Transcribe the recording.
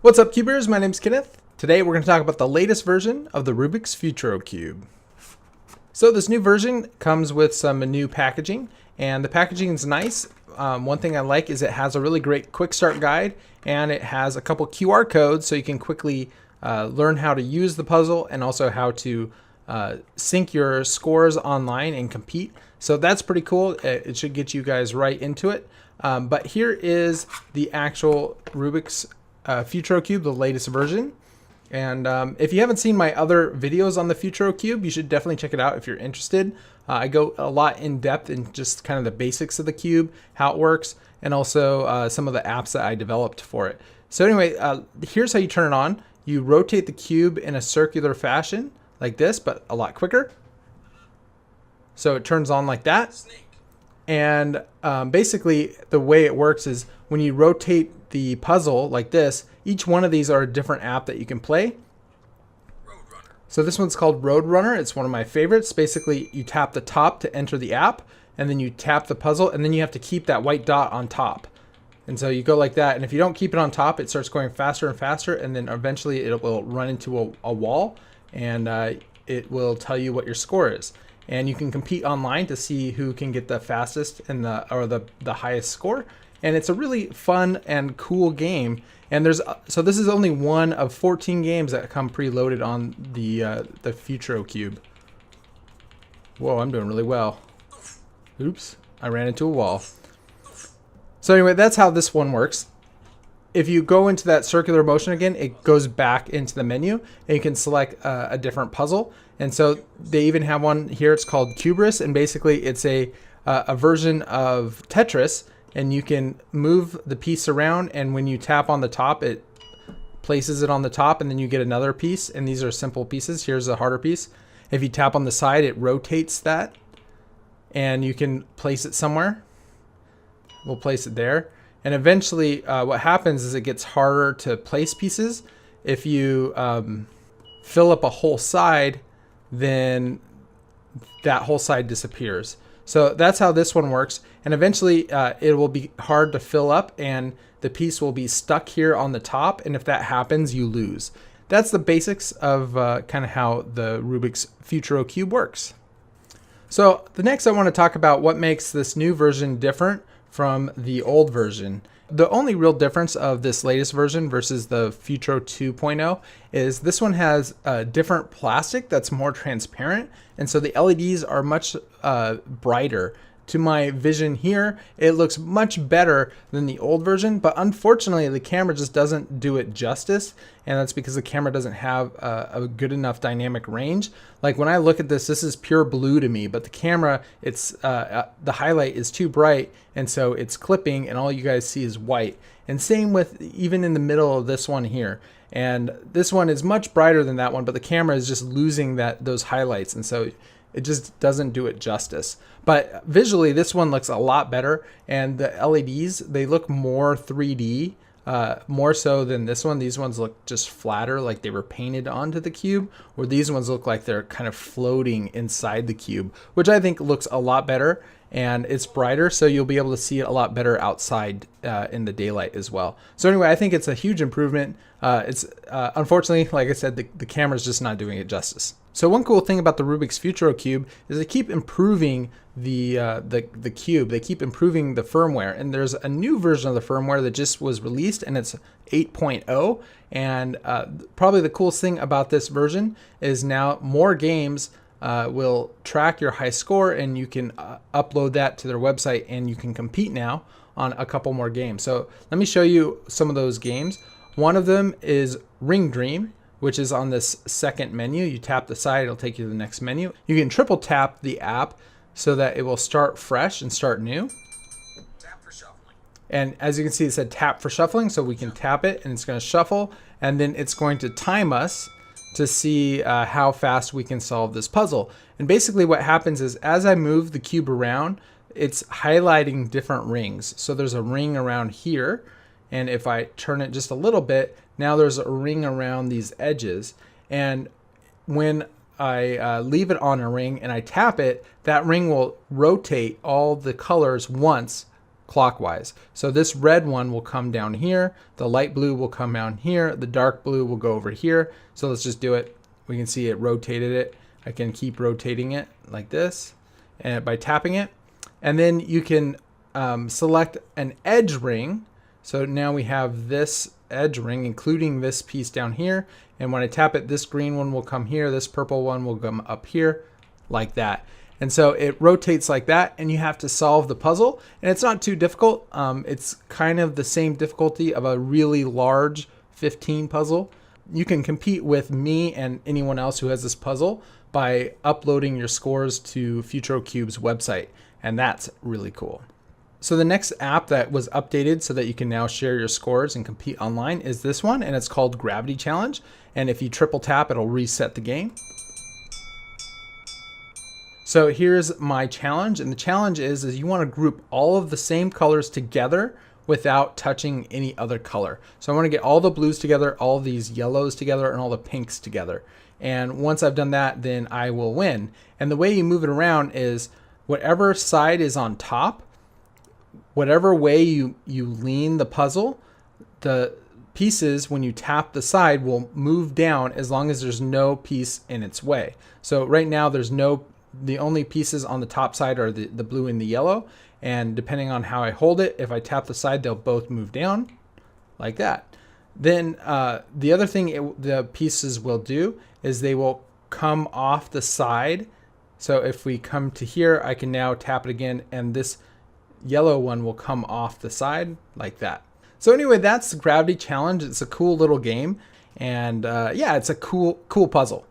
What's up, Cubers? My name's Kenneth. Today we're going to talk about the latest version of the Rubik's FuturoCube. So this new version comes with some new packaging, and the packaging is nice. One thing I like is it has a really great quick start guide, and it has a couple QR codes so you can quickly learn how to use the puzzle and also how to sync your scores online and compete. So that's pretty cool. It should get you guys right into it. But here is the actual Rubik's FuturoCube, the latest version. And if you haven't seen my other videos on the FuturoCube, you should definitely check it out if you're interested. I go a lot in depth in just kind of the basics of the cube, how it works, and also some of the apps that I developed for it. So anyway, here's how you turn it on. You rotate the cube in a circular fashion like this, but a lot quicker. So it turns on like that. And basically the way it works is when you rotate the puzzle like this, each one of these are a different app that you can play. So this one's called Roadrunner. It's one of my favorites. Basically, you tap the top to enter the app, and then you tap the puzzle, and then you have to keep that white dot on top. And so you go like that, and if you don't keep it on top, it starts going faster and faster, and then eventually it will run into a wall, and it will tell you what your score is. And you can compete online to see who can get the fastest and the highest score. And it's a really fun and cool game. And so this is only one of 14 games that come preloaded on the FuturoCube. Whoa, I'm doing really well. Oops, I ran into a wall. So anyway, that's how this one works. If you go into that circular motion again, it goes back into the menu, and you can select a different puzzle. And so they even have one here. It's called Cubris, and basically it's a version of Tetris. And you can move the piece around, and when you tap on the top, it places it on the top, and then you get another piece. And these are simple pieces. Here's a harder piece. If you tap on the side, it rotates that, and you can place it somewhere. We'll place it there. And eventually what happens is it gets harder to place pieces. If you fill up a whole side, then that whole side disappears. So that's how this one works. And eventually it will be hard to fill up, and the piece will be stuck here on the top. And if that happens, you lose. That's the basics of kind of how the Rubik's FuturoCube works. So the next I want to talk about what makes this new version different from the old version. The only real difference of this latest version versus the Futuro 2.0 is this one has a different plastic that's more transparent, and so the LEDs are much brighter. To my vision here, it looks much better than the old version, but unfortunately the camera just doesn't do it justice, and that's because the camera doesn't have a good enough dynamic range. Like when I look at this is pure blue to me, but the camera, it's the highlight is too bright, and so it's clipping, and all you guys see is white. And same with even in the middle of this one here. And this one is much brighter than that one, but the camera is just losing those highlights, and so it just doesn't do it justice. But visually, this one looks a lot better, and the LEDs, they look more 3D, more so than this one. These ones look just flatter, like they were painted onto the cube, where these ones look like they're kind of floating inside the cube, which I think looks a lot better, and it's brighter, so you'll be able to see it a lot better outside in the daylight as well. So anyway, I think it's a huge improvement. It's unfortunately, like I said, the camera's just not doing it justice. So one cool thing about the Rubik's FuturoCube is they keep improving the cube. They keep improving the firmware, and there's a new version of the firmware that just was released, and it's 8.0. And probably the coolest thing about this version is now more games will track your high score, and you can upload that to their website, and you can compete now on a couple more games. So let me show you some of those games. One of them is Ring Dream, which is on this second menu. You tap the side, it'll take you to the next menu. You can triple tap the app so that it will start fresh and start new. Tap for shuffling. And as you can see, it said tap for shuffling, so we can tap it and it's going to shuffle, and then it's going to time us to see how fast we can solve this puzzle. And basically what happens is as I move the cube around, it's highlighting different rings. So there's a ring around here, and if I turn it just a little bit, now there's a ring around these edges. And when I leave it on a ring and I tap it, that ring will rotate all the colors once clockwise. So this red one will come down here, the light blue will come down here, the dark blue will go over here. So let's just do it. We can see it rotated it. I can keep rotating it like this and by tapping it. And then you can select an edge ring. So now we have this edge ring, including this piece down here. And when I tap it, this green one will come here, this purple one will come up here, like that. And so it rotates like that, and you have to solve the puzzle. And it's not too difficult. It's kind of the same difficulty of a really large 15 puzzle. You can compete with me and anyone else who has this puzzle by uploading your scores to FuturoCube's website, and that's really cool. So the next app that was updated so that you can now share your scores and compete online is this one, and it's called Gravity Challenge. And if you triple tap, it'll reset the game. So here's my challenge, and the challenge is you want to group all of the same colors together without touching any other color. So I want to get all the blues together, all these yellows together, and all the pinks together. And once I've done that, then I will win. And the way you move it around is whatever side is on top, whatever way you lean the puzzle, the pieces, when you tap the side, will move down as long as there's no piece in its way. So right now the only pieces on the top side are the blue and the yellow. And depending on how I hold it, if I tap the side, they'll both move down like that. Then the other thing the pieces will do is they will come off the side. So if we come to here, I can now tap it again, and this yellow one will come off the side like that. So anyway, that's the Gravity Challenge. It's a cool little game. And yeah, it's a cool puzzle.